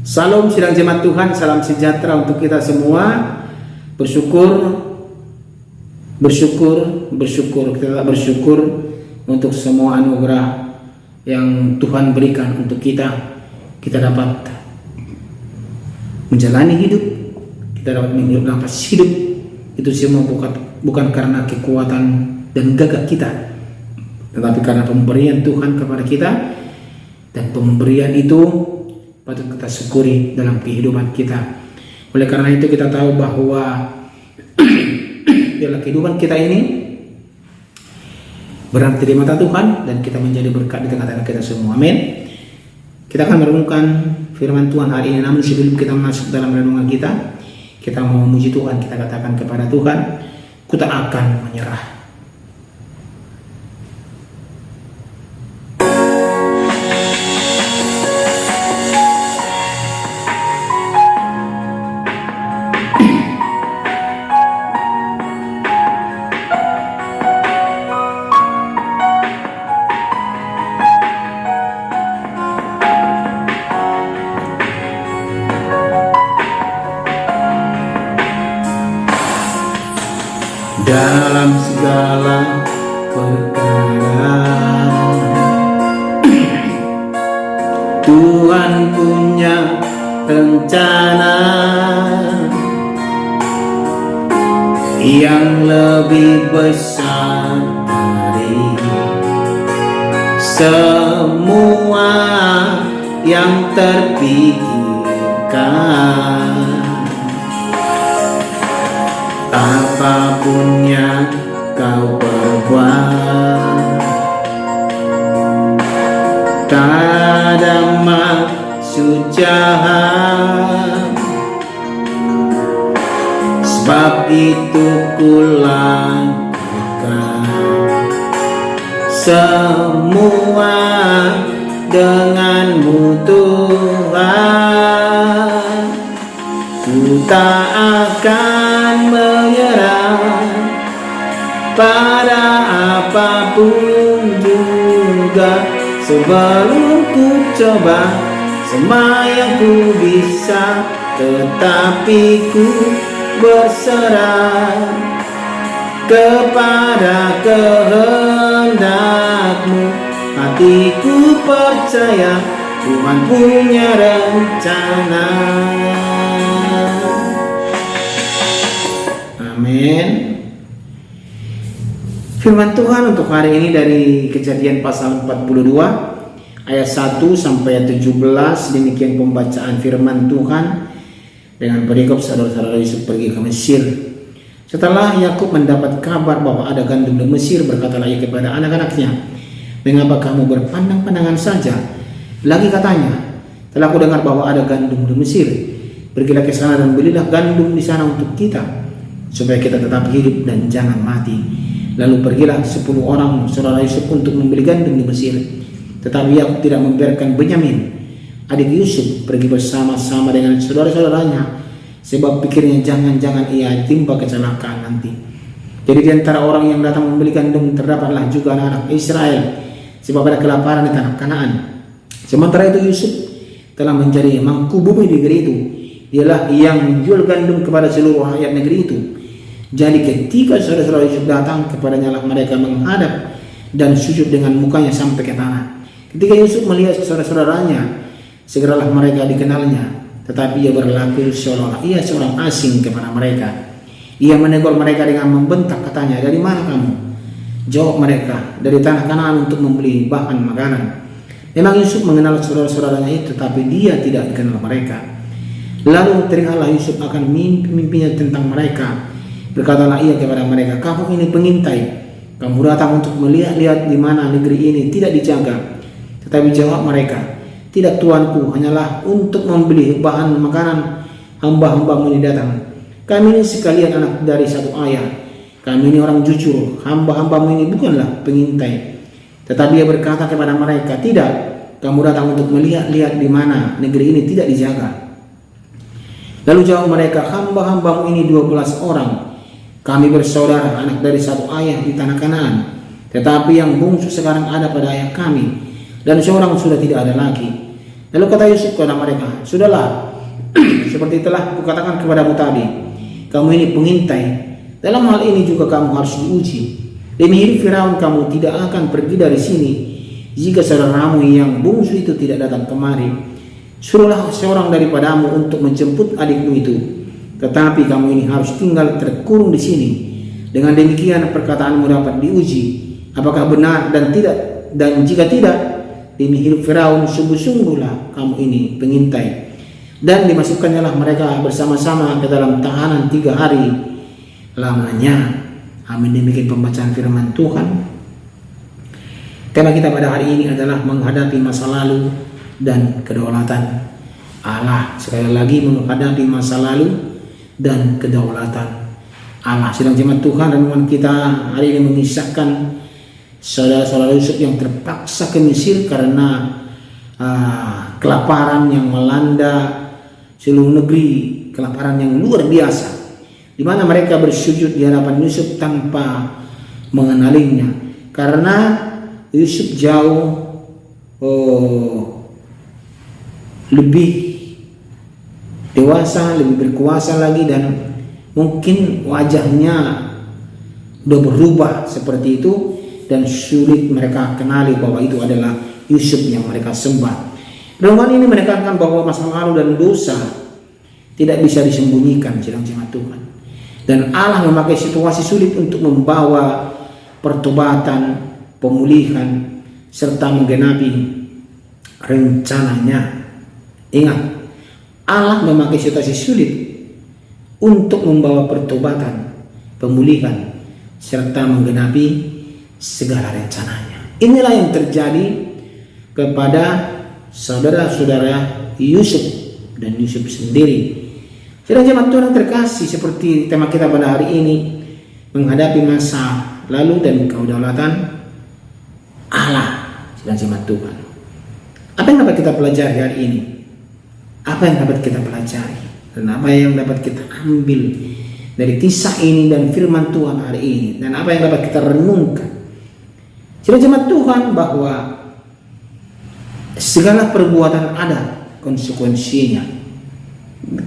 Salam sidang jemaat Tuhan, salam sejahtera untuk kita semua. Kita tetap bersyukur untuk semua anugerah yang Tuhan berikan untuk kita. Kita dapat menjalani hidup, kita dapat menghirup nafas hidup. Itu semua bukan karena kekuatan dan gagah kita, tetapi karena pemberian Tuhan kepada kita. Dan pemberian itu patut kita syukuri dalam kehidupan kita. Oleh karena itu kita tahu bahwa dalam kehidupan kita ini berarti di mata Tuhan, dan kita menjadi berkat di tengah-tengah kita semua. Amin. Kita akan merenungkan firman Tuhan hari ini. Namun sebelum kita masuk dalam renungan kita mau memuji Tuhan. Kita katakan kepada Tuhan, ku tak akan menyerah. Dalam segala perkara Tuhan punya rencana yang lebih besar dari semua yang terpikirkan. Apapun yang kau perbuat, tak ada maksud jahat. Sebab itu ku lakukan semua denganmu Tuhan. Ku tak akan menyerah pada apapun juga. Sebelum ku coba semua yang ku bisa, tetapi ku berserah kepada kehendakmu. Hatiku percaya Tuhan punya rencana. Amin. Firman Tuhan untuk hari ini dari Kejadian pasal 42 ayat 1 sampai ayat 17. Demikian pembacaan firman Tuhan dengan perikop saudara-saudara Yusuf pergi ke Mesir. Setelah Yakub mendapat kabar bahwa ada gandum di Mesir, berkatalah ia kepada anak-anaknya, "Mengapa kamu berpandang-pandangan saja? Lagi katanya, telah aku dengar bahwa ada gandum di Mesir. Pergilah ke sana dan belilah gandum di sana untuk kita, supaya kita tetap hidup dan jangan mati." Lalu pergilah 10 orang saudara Yusuf untuk membeli gandum di Mesir. Tetapi Yakub tidak membiarkan Benyamin, adik Yusuf, pergi bersama-sama dengan saudara-saudaranya, sebab pikirnya jangan-jangan ia timpa kecelakaan nanti. Jadi di antara orang yang datang membeli gandum terdapatlah juga anak-anak Israel, sebab ada kelaparan di tanah Kanaan. Sementara itu Yusuf telah menjadi mangku bumi di negeri itu. Dialah yang menjual gandum kepada seluruh rakyat negeri itu. Jadi ketika saudara-saudara Yusuf datang kepadanya, lah mereka menghadap dan sujud dengan mukanya sampai ke tanah. Ketika Yusuf melihat saudara-saudaranya, segeralah mereka dikenalnya, tetapi ia berlaku seolah ia seorang asing kepada mereka. Ia menegur mereka dengan membentak, katanya, "Dari mana kamu?" Jawab mereka, "Dari tanah Kanaan untuk membeli bahan makanan." Memang Yusuf mengenal saudara-saudaranya itu, tetapi dia tidak dikenal mereka. Lalu teringatlah Yusuf akan mimpi-mimpinya tentang mereka. Berkatalah ia kepada mereka, "Kamu ini pengintai. Kamu datang untuk melihat-lihat di mana negeri ini tidak dijaga." Tetapi jawab mereka, "Tidak tuanku, hanyalah untuk membeli bahan makanan hamba-hambamu ini datang. Kami ini sekalian anak dari satu ayah. Kami ini orang jujur. Hamba-hambamu ini bukanlah pengintai." Tetapi ia berkata kepada mereka, "Tidak, kamu datang untuk melihat-lihat di mana negeri ini tidak dijaga." Lalu jawab mereka, "Hamba-hambamu ini 12 orang. Kami bersaudara, anak dari satu ayah di tanah Kanaan. Tetapi yang bungsu sekarang ada pada ayah kami, dan seorang sudah tidak ada lagi. Lalu kata Yusuf kepada mereka, sudahlah, seperti telah kukatakan kepadamu tadi, kamu ini pengintai. Dalam hal ini juga kamu harus diuji. Demi hidup Firaun, kamu tidak akan pergi dari sini jika saudaramu yang bungsu itu tidak datang kemari. Suruhlah seorang daripadamu untuk menjemput adikmu itu. Tetapi kamu ini harus tinggal terkurung di sini. Dengan demikian perkataanmu dapat diuji, apakah benar dan tidak. Dan jika tidak, demi hidup Firaun, sungguh-sungguhlah kamu ini pengintai. Dan dimasukkannya mereka bersama-sama ke dalam tahanan 3 hari lamanya. Amin. Demikian pembacaan firman Tuhan. Tema kita pada hari ini adalah menghadapi masa lalu dan kedaulatan Allah. Sekali lagi, menghadapi masa lalu dan kedaulatan Allah. Sidang jemaat Tuhan, renungan kita hari ini mengisahkan saudara-saudara Yusuf yang terpaksa ke Mesir karena kelaparan yang melanda seluruh negeri, kelaparan yang luar biasa, di mana mereka bersujud di hadapan Yusuf tanpa mengenalinya, karena Yusuf jauh lebih dewasa, lebih berkuasa lagi, dan mungkin wajahnya udah berubah seperti itu, dan sulit mereka kenali bahwa itu adalah Yusuf yang mereka sembah. Renungan ini menekankan bahwa masa lalu dan dosa tidak bisa disembunyikan, sidang jemaat Tuhan. Dan Allah memakai situasi sulit untuk membawa pertobatan, pemulihan, serta menggenapi rencananya. Ingat, Allah memakai situasi sulit untuk membawa pertobatan, pemulihan, serta menggenapi segala rencananya. Inilah yang terjadi kepada saudara-saudara Yusuf dan Yusuf sendiri. Sidang jemaat Tuhan terkasih, seperti tema kita pada hari ini, menghadapi masa lalu dan kedaulatan Allah. Sidang jemaat Tuhan, apa yang dapat kita pelajari hari ini? Apa yang dapat kita pelajari dan apa yang dapat kita ambil dari kisah ini dan firman Tuhan hari ini, dan apa yang dapat kita renungkan? Sidang jemaat Tuhan, bahwa segala perbuatan ada konsekuensinya.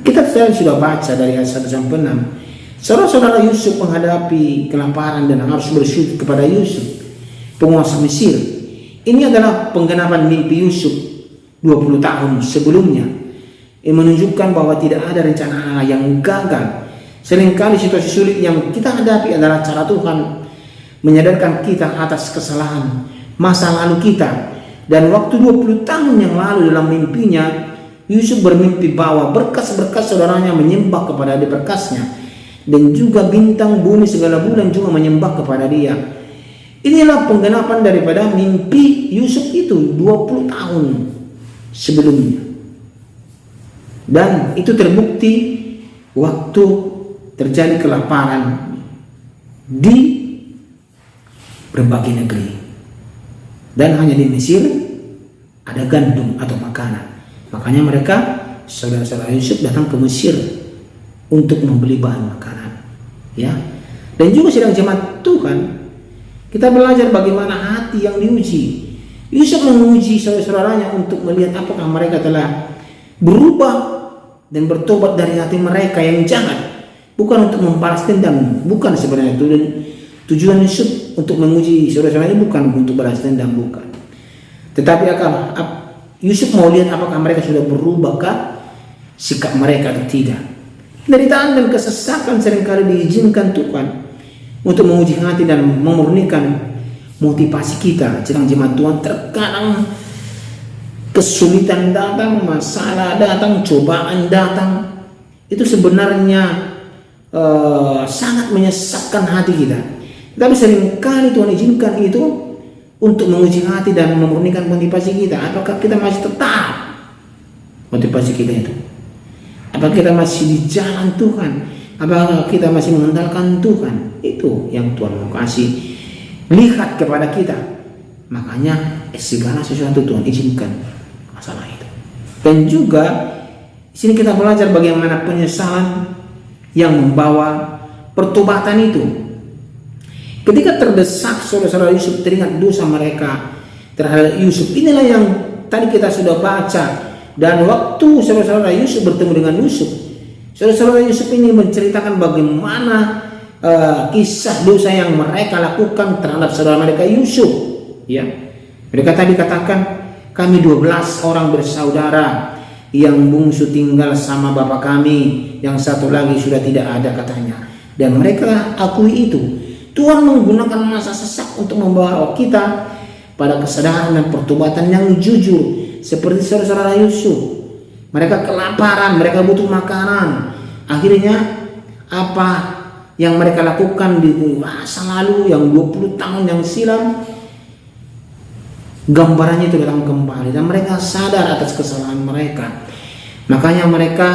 Kita sudah baca dari ayat 1 sampai 6. Saudara-saudara Yusuf menghadapi kelaparan dan harus bersujud kepada Yusuf, penguasa Mesir. Ini adalah penggenapan mimpi Yusuf 20 tahun sebelumnya, yang menunjukkan bahwa tidak ada rencana Allah yang gagal. Seringkali situasi sulit yang kita hadapi adalah cara Tuhan menyadarkan kita atas kesalahan masa lalu kita. Dan waktu 20 tahun yang lalu dalam mimpinya, Yusuf bermimpi bahwa berkas-berkas saudaranya menyembah kepada berkasnya, dan juga bintang bumi segala bulan juga menyembah kepada dia. Inilah penggenapan daripada mimpi Yusuf itu 20 tahun sebelumnya. Dan itu terbukti waktu terjadi kelaparan di berbagai negeri. Dan hanya di Mesir ada gandum atau makanan. Makanya mereka, saudara-saudara Yusuf, datang ke Mesir untuk membeli bahan makanan. Ya. Dan juga sidang jemaat Tuhan, kita belajar bagaimana hati yang diuji. Yusuf menguji saudara-saudaranya untuk melihat apakah mereka telah berubah dan bertobat dari hati mereka yang jahat. Bukan untuk membalas dendam, bukan sebenarnya itu. Dan tujuan Yusuf untuk menguji saudara-saudaranya bukan untuk balas dendam, bukan. Tetapi Yusuf mau lihat apakah mereka sudah berubahkah sikap mereka atau tidak. Penderitaan dan kesesakan seringkali diizinkan Tuhan untuk menguji hati dan memurnikan motivasi kita. Sedang jemaat Tuhan, terkadang kesulitan datang, masalah datang, cobaan datang, itu sebenarnya sangat menyesakkan hati kita. Tapi seringkali Tuhan izinkan itu untuk menguji hati dan memurnikan motivasi kita. Apakah kita masih tetap motivasi kita itu? Apakah kita masih di jalan Tuhan? Apakah kita masih mengandalkan Tuhan? Itu yang Tuhan mau kasih lihat kepada kita. Makanya segala sesuatu Tuhan izinkan masalah itu. Dan juga di sini kita belajar bagaimana penyesalan yang membawa pertobatan itu. Ketika terdesak, saudara-saudara Yusuf teringat dosa mereka terhadap Yusuf. Inilah yang tadi kita sudah baca Dan waktu saudara-saudara Yusuf bertemu dengan Yusuf, saudara-saudara Yusuf ini menceritakan bagaimana kisah dosa yang mereka lakukan terhadap saudara mereka Yusuf. Ya, mereka tadi katakan, kami 12 orang bersaudara, yang bungsu tinggal sama bapak kami, yang satu lagi sudah tidak ada katanya. Dan mereka akui itu. Tuhan menggunakan masa sesak untuk membawa kita pada kesadaran dan pertobatan yang jujur, seperti saudara-saudara Yusuf. Mereka kelaparan, mereka butuh makanan. Akhirnya apa yang mereka lakukan di masa lalu yang 20 tahun yang silam, gambarannya itu datang kembali, dan mereka sadar atas kesalahan mereka. Makanya mereka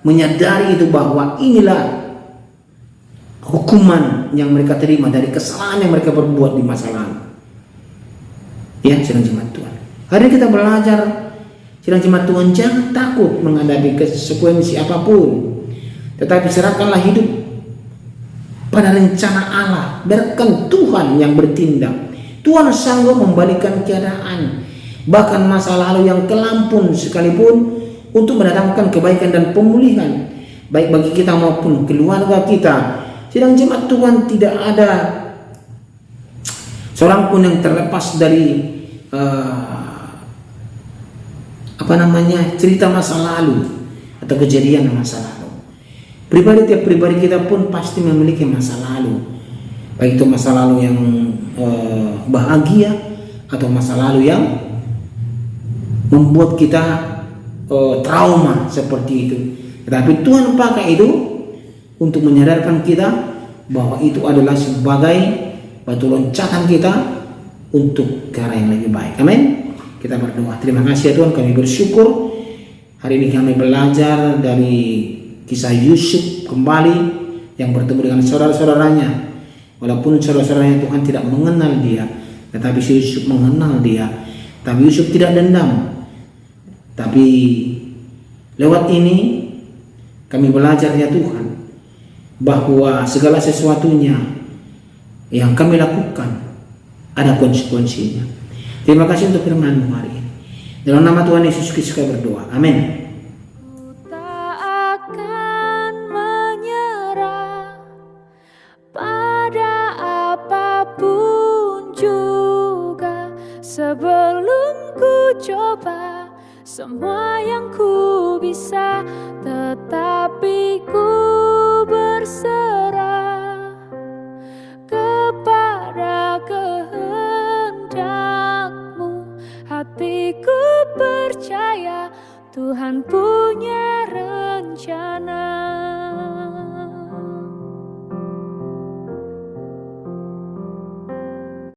menyadari itu, bahwa inilah hukuman yang mereka terima dari kesalahan yang mereka perbuat di masa lalu. Ya, sidang jemaat Tuhan, hari ini kita belajar, sidang jemaat Tuhan, jangan takut menghadapi konsekuensi apapun, tetapi serahkanlah hidup pada rencana Allah. Biarkan Tuhan yang bertindak. Tuhan sanggup membalikan keadaan, bahkan masa lalu yang kelam pun sekalipun, untuk mendatangkan kebaikan dan pemulihan, baik bagi kita maupun keluarga kita. Sidang jemaat Tuhan, tidak ada seorang pun yang terlepas dari cerita masa lalu atau kejadian masa lalu. Tiap pribadi kita pun pasti memiliki masa lalu, baik itu masa lalu yang bahagia atau masa lalu yang membuat kita trauma seperti itu. Tetapi Tuhan pakai itu untuk menyadarkan kita bahwa itu adalah sebagai batu loncatan kita untuk ke arah yang lebih baik. Amin. Kita berdoa. Terima kasih ya Tuhan, kami bersyukur hari ini kami belajar dari kisah Yusuf kembali, yang bertemu dengan saudara-saudaranya. Walaupun saudara-saudaranya Tuhan tidak mengenal dia, tetapi Yusuf mengenal dia. Tapi Yusuf tidak dendam. Tapi lewat ini kami belajar ya Tuhan, bahwa segala sesuatunya yang kami lakukan ada konsekuensinya. Terima kasih untuk firman-Mu hari ini. Dalam nama Tuhan Yesus Kristus kami berdoa. Amin. Sebelum ku coba semua yang ku bisa, tetapi ku berserah kepada kehendak-Mu. Hatiku percaya Tuhan punya rencana.